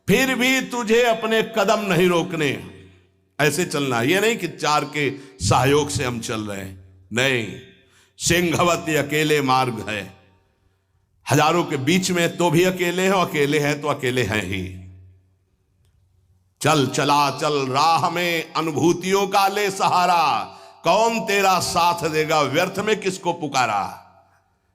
फिर भी तुझे अपने कदम नहीं रोकने। ऐसे चलना, ये नहीं कि चार के सहयोग से हम चल रहे हैं, नहीं। सिंहवती अकेले मार्ग है, हजारों के बीच में तो भी अकेले हो, अकेले हैं तो अकेले हैं ही। चल चला चल राह में अनुभूतियों का ले सहारा, कौन तेरा साथ देगा व्यर्थ में किसको पुकारा।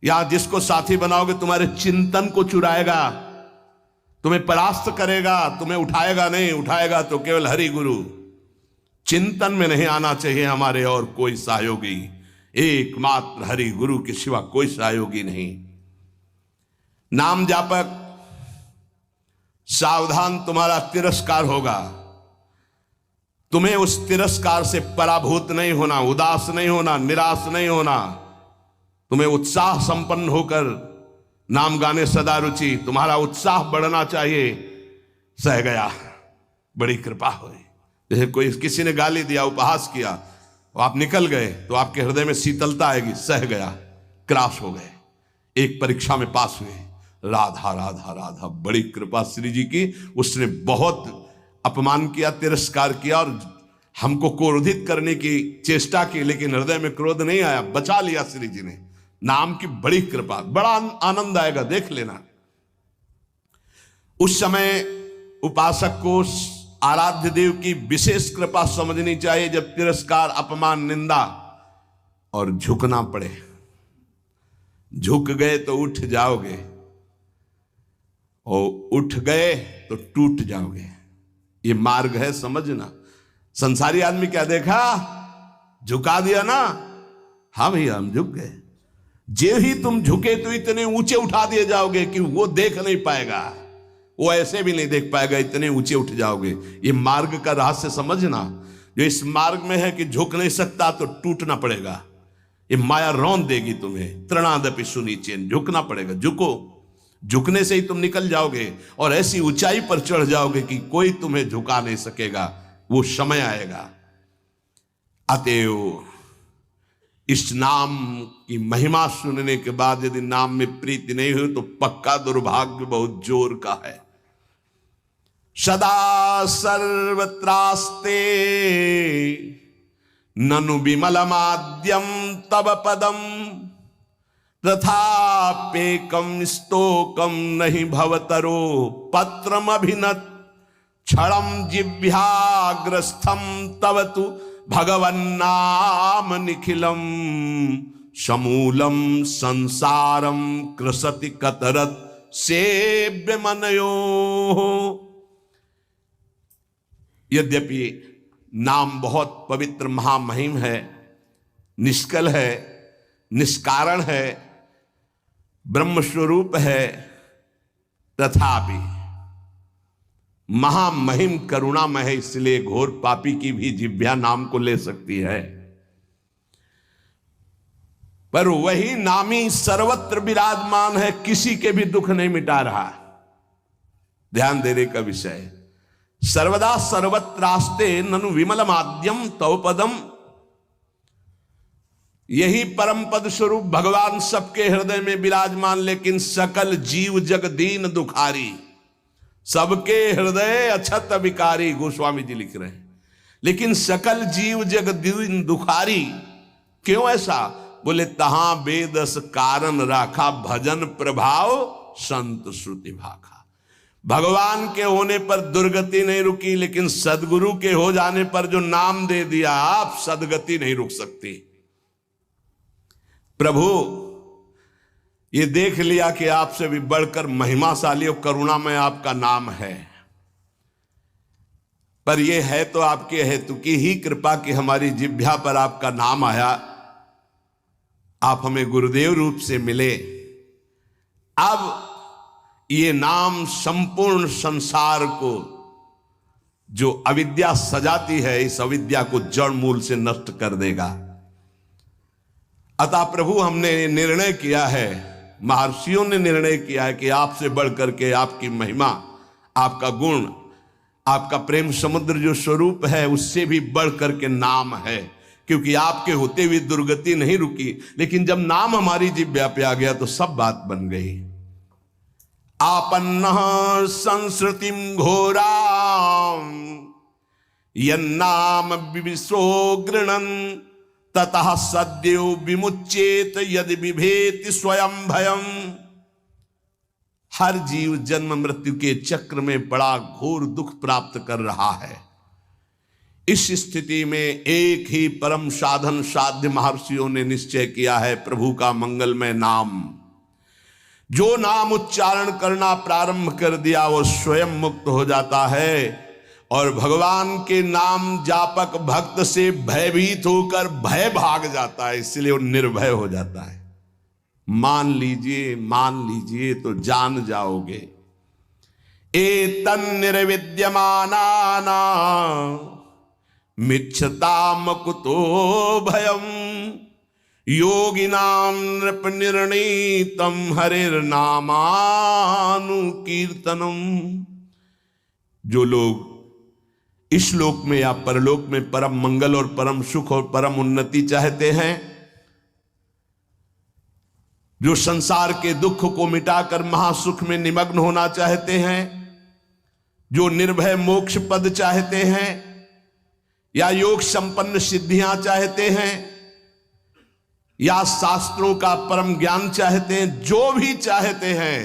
या जिसको साथी बनाओगे तुम्हारे चिंतन को चुराएगा, तुम्हें परास्त करेगा, तुम्हें उठाएगा नहीं, उठाएगा तो केवल हरि गुरु। चिंतन में नहीं आना चाहिए हमारे और कोई सहयोगी, एकमात्र हरि गुरु के सिवा कोई सहयोगी नहीं। नाम जापक सावधान, तुम्हारा तिरस्कार होगा। तुम्हें उस तिरस्कार से पराभूत नहीं होना, उदास नहीं होना, निराश नहीं होना। तुम्हें उत्साह संपन्न होकर नाम गाने सदा रुचि, तुम्हारा उत्साह बढ़ना चाहिए। सह गया, बड़ी कृपा हुई। जैसे कोई किसी ने गाली दिया, उपहास किया, तो आप निकल गए तो आपके हृदय में शीतलता आएगी। सह गया, क्रॉस हो गए, एक परीक्षा में पास हुए। राधा राधा राधा, बड़ी कृपा श्री जी की। उसने बहुत अपमान किया, तिरस्कार किया और हमको क्रोधित करने की चेष्टा की, लेकिन हृदय में क्रोध नहीं आया, बचा लिया श्री जी ने। नाम की बड़ी कृपा, बड़ा आनंद आएगा, देख लेना। उस समय उपासक को आराध्य देव की विशेष कृपा समझनी चाहिए, जब तिरस्कार, अपमान, निंदा और झुकना पड़े। झुक गए तो उठ जाओगे, और उठ गए तो टूट जाओगे। ये मार्ग है, समझना। संसारी आदमी क्या देखा, झुका दिया ना, हाँ भैया हम झुक गए। जे ही तुम झुके तो इतने ऊंचे उठा दिए जाओगे कि वो देख नहीं पाएगा, वो ऐसे भी नहीं देख पाएगा, इतने ऊंचे उठ जाओगे। ये मार्ग का रहस्य समझना। जो इस मार्ग में है कि झुक नहीं सकता तो टूटना पड़ेगा, ये माया रौंद देगी तुम्हें। तृणादपि सुनीचेन, झुकना पड़ेगा। झुको, झुकने से ही तुम निकल जाओगे और ऐसी ऊंचाई पर चढ़ जाओगे कि कोई तुम्हें झुका नहीं सकेगा। वो समय आएगा। अतएव इस नाम की महिमा सुनने के बाद यदि नाम में प्रीति नहीं हुई तो पक्का दुर्भाग्य बहुत जोर का है। सदा सर्वत्रास्ते ननु विमलमाद्यम तब पदम, तथाप्येकं स्तोकं नहीं भवतरो पत्रम अभिनत, क्षणं जिह्वाग्रस्थं तव तु भगवन्नाम निखिलम, समूलम संसारम कृसति कतरत सेव्य मनयो। यद्यपि नाम बहुत पवित्र महामहिम है, निष्कल है, निष्कारण है, ब्रह्म स्वरूप है, तथापि महामहिम करुणामय है। इसलिए घोर पापी की भी जिह्वा नाम को ले सकती है। पर वही नामी सर्वत्र विराजमान है, किसी के भी दुख नहीं मिटा रहा। ध्यान देने का विषय। सर्वदा सर्वत्रास्ते ननु विमलमाद्यम तव पदम, यही परम पद स्वरूप भगवान सबके हृदय में विराजमान, लेकिन सकल जीव जग दीन दुखारी, सबके हृदय अछत विकारी, गोस्वामी जी लिख रहे हैं। लेकिन सकल जीव जग दीन दुखारी, क्यों ऐसा? बोले तहां बेदस कारण राखा, भजन प्रभाव संत श्रुति भाखा। भगवान के होने पर दुर्गति नहीं रुकी, लेकिन सदगुरु के हो जाने पर जो नाम दे दिया आप, सदगति नहीं रुक सकती। प्रभु ये देख लिया कि आपसे भी बढ़कर महिमाशाली और करुणामय आपका नाम है, पर यह है तो आपके हेतु की ही कृपा कि हमारी जिह्वा पर आपका नाम आया, आप हमें गुरुदेव रूप से मिले। अब ये नाम संपूर्ण संसार को जो अविद्या सजाती है, इस अविद्या को जड़ मूल से नष्ट कर देगा। अतः प्रभु हमने निर्णय किया है, महर्षियों ने निर्णय किया है कि आपसे बढ़कर के आपकी महिमा, आपका गुण, आपका प्रेम समुद्र जो स्वरूप है, उससे भी बढ़कर के नाम है। क्योंकि आपके होते हुए दुर्गति नहीं रुकी, लेकिन जब नाम हमारी जिह्वा पे आ गया तो सब बात बन गई। आपन्नः संसृतिं घोरां यन्नाम विविशो गृणन् ततः सद्यो विमुच्येत यदि बिभेति स्वयं भयम। हर जीव जन्म मृत्यु के चक्र में बड़ा घोर दुख प्राप्त कर रहा है। इस स्थिति में एक ही परम साधन साध्य महर्षियों ने निश्चय किया है, प्रभु का मंगलमय नाम। जो नाम उच्चारण करना प्रारंभ कर दिया वो स्वयं मुक्त हो जाता है और भगवान के नाम जापक भक्त से भयभीत होकर भय भाग जाता है, इसलिए वो निर्भय हो जाता है। मान लीजिए तो जान जाओगे। एतन् निर्विद्यमानाना मिच्छताम कुतो भयम योगिनां नृप निर्णीतम हरिर्नामानुकीर्तनम। जो लोग इस लोक में या परलोक में परम मंगल और परम सुख और परम उन्नति चाहते हैं, जो संसार के दुख को मिटाकर महासुख में निमग्न होना चाहते हैं, जो निर्भय मोक्ष पद चाहते हैं या योग संपन्न सिद्धियां चाहते हैं या शास्त्रों का परम ज्ञान चाहते हैं, जो भी चाहते हैं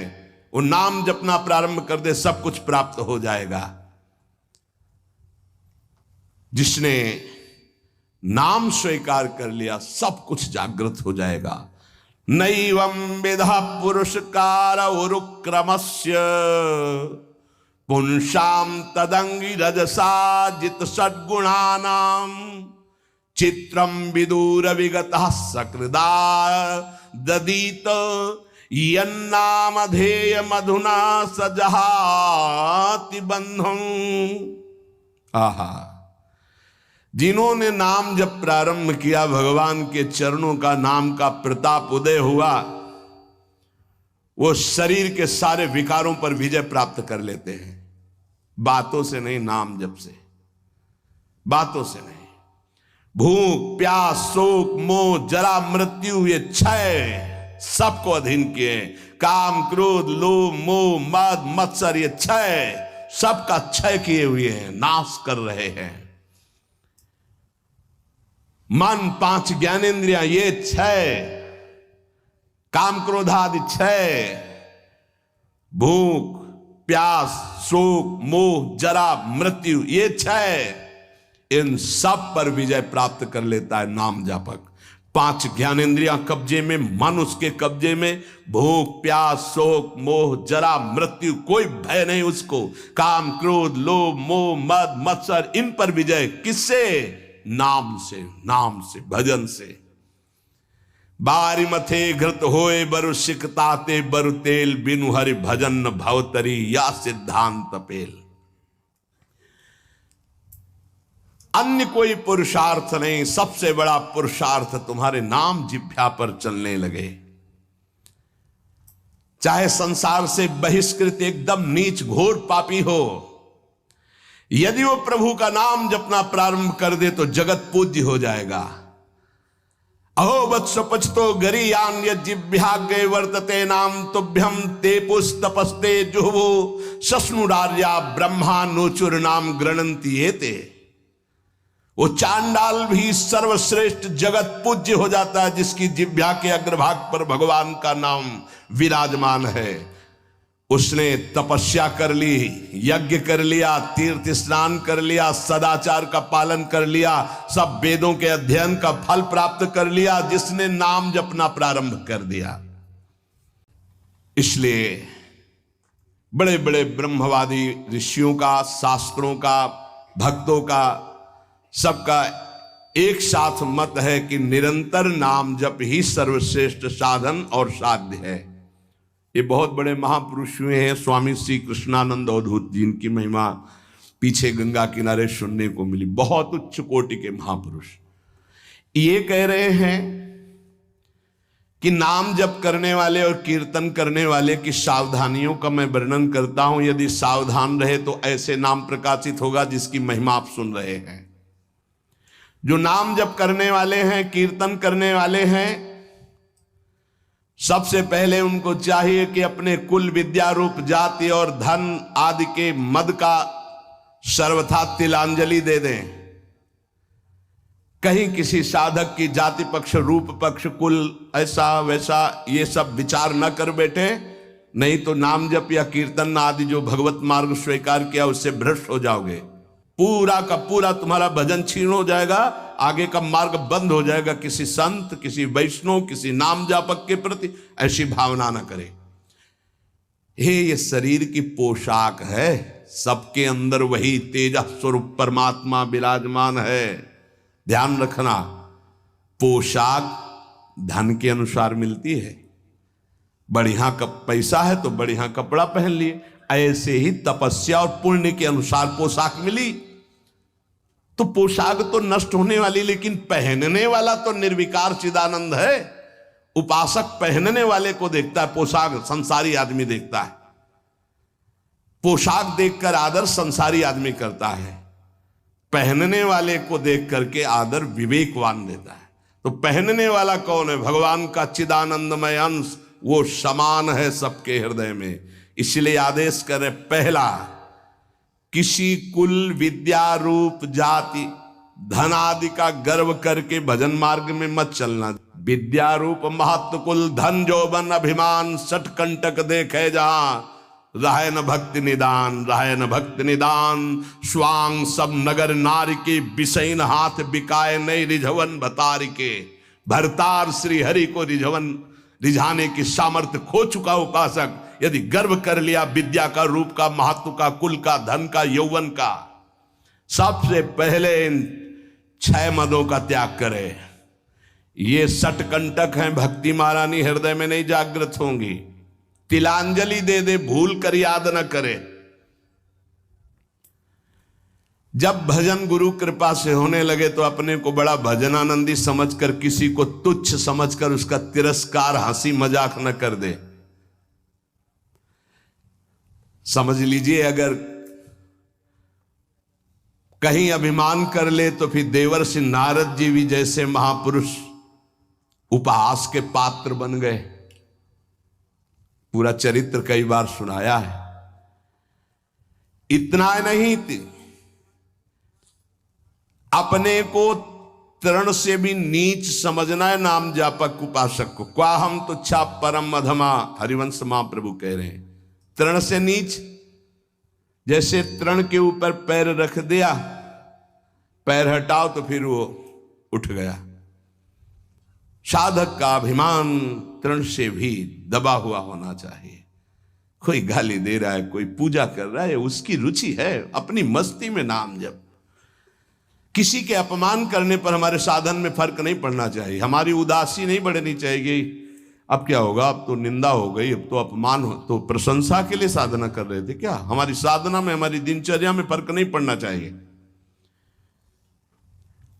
वो नाम जपना प्रारंभ कर दे, सब कुछ प्राप्त हो जाएगा। जिसने नाम स्वीकार कर लिया सब कुछ जागृत हो जाएगा। नैवं विदः पुरुषकारौरुक्रमस्य पुंसां तदंगिरजसा जित सद्गुणानां चित्रं विदूर विगतः सकृदा ददीत यन्नामधेय मधुना सजहाति बंधं। आहा, जिन्होंने नाम जब प्रारंभ किया, भगवान के चरणों का नाम का प्रताप उदय हुआ, वो शरीर के सारे विकारों पर विजय प्राप्त कर लेते हैं। बातों से नहीं, नाम जप से, बातों से नहीं। भूख प्यास शोक मोह जरा मृत्यु ये छह सबको अधीन किए। काम क्रोध लोभ मोह मद मत्सर ये छह सबका क्षय किए हुए हैं, नाश कर रहे हैं। मन पांच ज्ञानेंद्रियां ये छह, काम क्रोधादि छह, भूख प्यास शोक मोह जरा मृत्यु ये छह, इन सब पर विजय प्राप्त कर लेता है नाम जापक। पांच ज्ञानेंद्रियां कब्जे में, मन उसके कब्जे में, भूख प्यास शोक मोह जरा मृत्यु कोई भय नहीं उसको। काम क्रोध लोभ मोह मद मत्सर इन पर विजय किससे? नाम से, नाम से, भजन से। बारी मथे घृत होए बरु सिकताते बरु तेल बिनु हरि भजन भवतरी या सिद्धांत पेल। अन्य कोई पुरुषार्थ नहीं, सबसे बड़ा पुरुषार्थ तुम्हारे नाम जिह्वा पर चलने लगे। चाहे संसार से बहिष्कृत एकदम नीच घोर पापी हो, यदि वो प्रभु का नाम जपना प्रारंभ कर दे तो जगत पूज्य हो जाएगा। अहो वत्स पचतो गरीयान यज्जिभ्याग्रे वर्तते नाम तुभ्यम ते पुस्तपस्ते जुहवो शस्नुरार्या ब्रह्मा नोचुर नाम गृणंति एते। वो चांडाल भी सर्वश्रेष्ठ जगत पूज्य हो जाता है जिसकी जिह्वा के अग्रभाग पर भगवान का नाम विराजमान है। उसने तपस्या कर ली, यज्ञ कर लिया, तीर्थ स्नान कर लिया, सदाचार का पालन कर लिया, सब वेदों के अध्ययन का फल प्राप्त कर लिया जिसने नाम जपना प्रारंभ कर दिया। इसलिए बड़े बड़े ब्रह्मवादी ऋषियों का, शास्त्रों का, भक्तों का, सबका एक साथ मत है कि निरंतर नाम जप ही सर्वश्रेष्ठ साधन और साध्य है। ये बहुत बड़े महापुरुष हुए हैं, स्वामी श्री कृष्णानंद अवधूत जी, इनकी महिमा पीछे गंगा किनारे सुनने को मिली। बहुत उच्च कोटि के महापुरुष ये कह रहे हैं कि नाम जप करने वाले और कीर्तन करने वाले की सावधानियों का मैं वर्णन करता हूं। यदि सावधान रहे तो ऐसे नाम प्रकाशित होगा जिसकी महिमा आप सुन रहे हैं। जो नाम जप करने वाले हैं, कीर्तन करने वाले हैं, सबसे पहले उनको चाहिए कि अपने कुल, विद्या, रूप, जाति और धन आदि के मद का सर्वथा तिलांजलि दे दें। कहीं किसी साधक की जाति पक्ष, रूप पक्ष, कुल ऐसा वैसा ये सब विचार न कर बैठे, नहीं तो नाम जप या कीर्तन आदि जो भगवत मार्ग स्वीकार किया उससे भ्रष्ट हो जाओगे। पूरा का पूरा तुम्हारा भजन छीन हो जाएगा, आगे का मार्ग बंद हो जाएगा। किसी संत, किसी वैष्णव, किसी नाम जापक के प्रति ऐसी भावना न करे। ये शरीर की पोशाक है, सबके अंदर वही तेज स्वरूप परमात्मा विराजमान है। ध्यान रखना, पोशाक धन के अनुसार मिलती है। बढ़िया पैसा है तो बढ़िया कपड़ा पहन लिए, ऐसे ही तपस्या और पुण्य के अनुसार पोशाक मिली। तो पोशाक तो नष्ट होने वाली, लेकिन पहनने वाला तो निर्विकार चिदानंद है। उपासक पहनने वाले को देखता है, पोशाक संसारी आदमी देखता है। पोशाक देखकर आदर संसारी आदमी करता है, पहनने वाले को देख करके आदर विवेकवान देता है। तो पहनने वाला कौन है? भगवान का चिदानंदमय अंश, वो समान है सबके हृदय में। इसलिए आदेश करे, पहला, किसी कुल, विद्या, रूप, जाति, धन आदि का गर्व करके भजन मार्ग में मत चलना। विद्या, रूप, महत्व, कुल, धन, जौबन, अभिमान, सठ कंटक देखे जहां, रहे न भक्ति निदान, रहे न भक्ति निदान। स्वांग सब नगर नारी के, बिसैन हाथ बिकाए नहीं रिझवन भतार के। भरतार श्री हरि को रिझाने की सामर्थ्य खो चुका उपासक यदि गर्व कर लिया विद्या का, रूप का, महत्व का, कुल का, धन का, यौवन का, सबसे पहले इन 6 मदों का त्याग करे। ये सठ कंटक हैं, भक्ति महारानी हृदय में नहीं जागृत होंगी। तिलांजलि दे दे, भूल कर याद न करे। जब भजन गुरु कृपा से होने लगे तो अपने को बड़ा भजनानंदी समझकर, किसी को तुच्छ समझकर उसका तिरस्कार, हंसी मजाक न कर दे। समझ लीजिए, अगर कहीं अभिमान कर ले तो फिर देवर्षि नारद जी भी जैसे महापुरुष उपहास के पात्र बन गए। पूरा चरित्र कई बार सुनाया है। इतना नहीं, अपने को तृण से भी नीच समझना है नाम जापक उपासक को। क्वा हम तुच्छा परम अधमा, हरिवंश महाप्रभु कह रहे हैं। तृण से नीच, जैसे तृण के ऊपर पैर रख दिया, पैर हटाओ तो फिर वो उठ गया। साधक का अभिमान तृण से भी दबा हुआ होना चाहिए। कोई गाली दे रहा है, कोई पूजा कर रहा है, उसकी रुचि है, अपनी मस्ती में नाम जप। किसी के अपमान करने पर हमारे साधन में फर्क नहीं पड़ना चाहिए, हमारी उदासी नहीं बढ़नी चाहिए। अब क्या होगा, अब तो निंदा हो गई, अब तो अपमान हो, तो प्रशंसा के लिए साधना कर रहे थे क्या? हमारी साधना में, हमारी दिनचर्या में फर्क नहीं पड़ना चाहिए।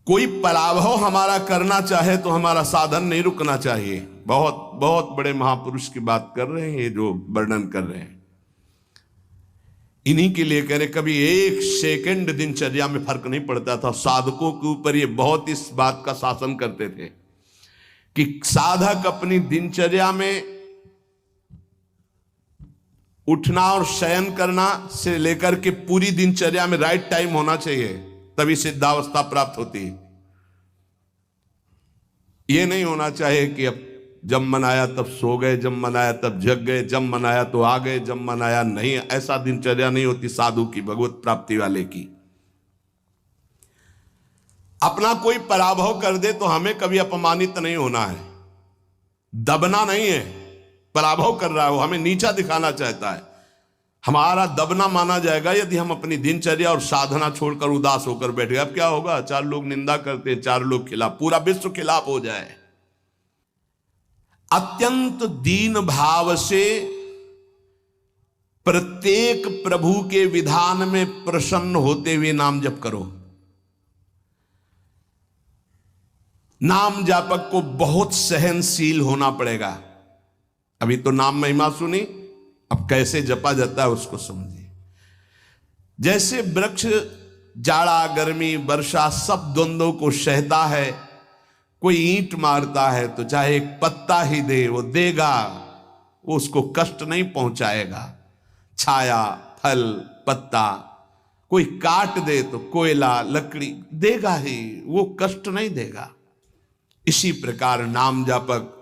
कोई पराभव हमारा करना चाहे तो हमारा साधन नहीं रुकना चाहिए। बहुत बहुत बड़े महापुरुष की बात कर रहे हैं, ये जो वर्णन कर रहे हैं, इन्हीं के लिए कह रहे। कभी 1 सेकंड दिनचर्या में फर्क नहीं पड़ता था। साधकों के ऊपर ये बहुत इस बात का शासन करते थे कि साधक अपनी दिनचर्या में उठना और शयन करना से लेकर के पूरी दिनचर्या में राइट टाइम होना चाहिए, तभी सिद्धावस्था प्राप्त होती है। ये नहीं होना चाहिए कि अब जब मन आया तब सो गए, जब मन आया तब जग गए, जब मन आया तो आ गए, जब मन आया नहीं। ऐसा दिनचर्या नहीं होती साधु की, भगवत प्राप्ति वाले की। अपना कोई पराभव कर दे तो हमें कभी अपमानित नहीं होना है, दबना नहीं है। पराभव कर रहा है वो, हमें नीचा दिखाना चाहता है, हमारा दबना माना जाएगा यदि हम अपनी दिनचर्या और साधना छोड़कर उदास होकर बैठ गए। अब क्या होगा, 4 लोग निंदा करते हैं, 4 लोग खिलाफ, पूरा विश्व खिलाफ हो जाए। अत्यंत दीन भाव से प्रत्येक प्रभु के विधान में प्रसन्न होते हुए नाम जप करो। नाम जापक को बहुत सहनशील होना पड़ेगा। अभी तो नाम महिमा सुनी, अब कैसे जपा जाता है उसको समझिए। जैसे वृक्ष जाड़ा, गर्मी, वर्षा सब द्वंद्वों को सहता है, कोई ईंट मारता है तो चाहे एक पत्ता ही दे, वो देगा, वो उसको कष्ट नहीं पहुंचाएगा। छाया, फल, पत्ता, कोई काट दे तो कोयला, लकड़ी देगा ही, वो कष्ट नहीं देगा। इसी प्रकार नाम जापक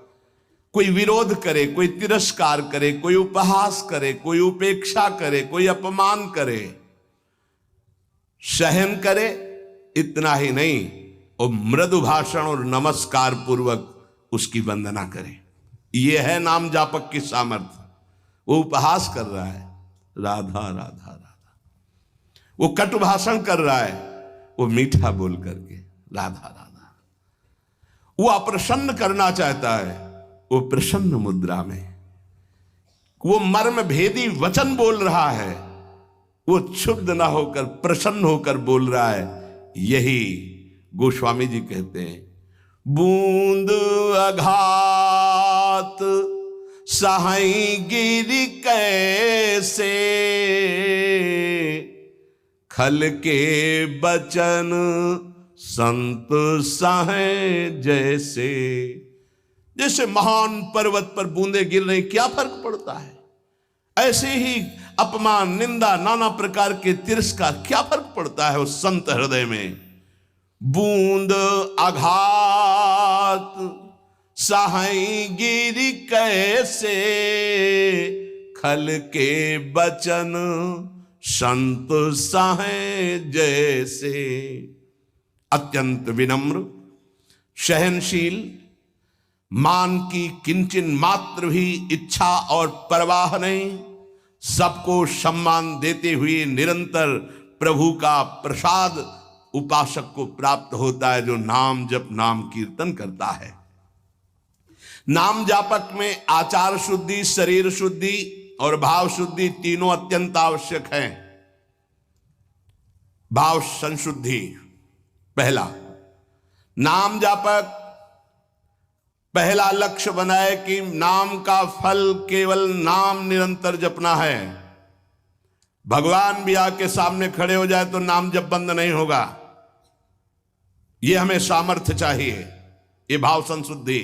कोई विरोध करे, कोई तिरस्कार करे, कोई उपहास करे, कोई उपेक्षा करे, कोई अपमान करे, सहन करे, इतना ही नहीं, और मृदु भाषण और नमस्कार पूर्वक उसकी वंदना करे। यह है नाम जापक की सामर्थ्य। वो उपहास कर रहा है, राधा राधा राधा, वो कटु भाषण कर रहा है, वो मीठा बोल करके राधा राधा, वो अप्रसन्न करना चाहता है, वो प्रसन्न मुद्रा में, वो मर्म भेदी वचन बोल रहा है, वो क्षुब्ध ना होकर प्रसन्न होकर बोल रहा है। यही गोस्वामी जी कहते हैं, बूंद अघात सहाई गिरि कैसे, खल के बचन संत सहे जैसे। जैसे महान पर्वत पर बूंदे गिर रही, क्या फर्क पड़ता है? ऐसे ही अपमान, निंदा, नाना प्रकार के तिरस्कार, क्या फर्क पड़ता है उस संत हृदय में? बूंद आघात सहाई गिरि कैसे, खल के बचन संत सहे जैसे। अत्यंत विनम्र, सहनशील, मान की किंचन मात्र भी इच्छा और परवाह नहीं, सबको सम्मान देते हुए निरंतर प्रभु का प्रसाद उपासक को प्राप्त होता है, जो नाम जप नाम कीर्तन करता है। नाम जापक में आचार शुद्धि, शरीर शुद्धि और भाव शुद्धि तीनों अत्यंत आवश्यक हैं। भाव संशुद्धि पहला, नाम जापक पहला लक्ष्य बनाए कि नाम का फल केवल नाम निरंतर जपना है। भगवान भी आके सामने खड़े हो जाए तो नाम जप बंद नहीं होगा। यह हमें सामर्थ्य चाहिए, ये भाव संशुद्धि।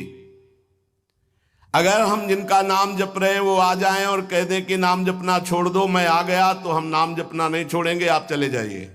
अगर हम जिनका नाम जप रहे हैं वो आ जाएं और कह दें कि नाम जपना छोड़ दो, मैं आ गया, तो हम नाम जपना नहीं छोड़ेंगे, आप चले जाइए।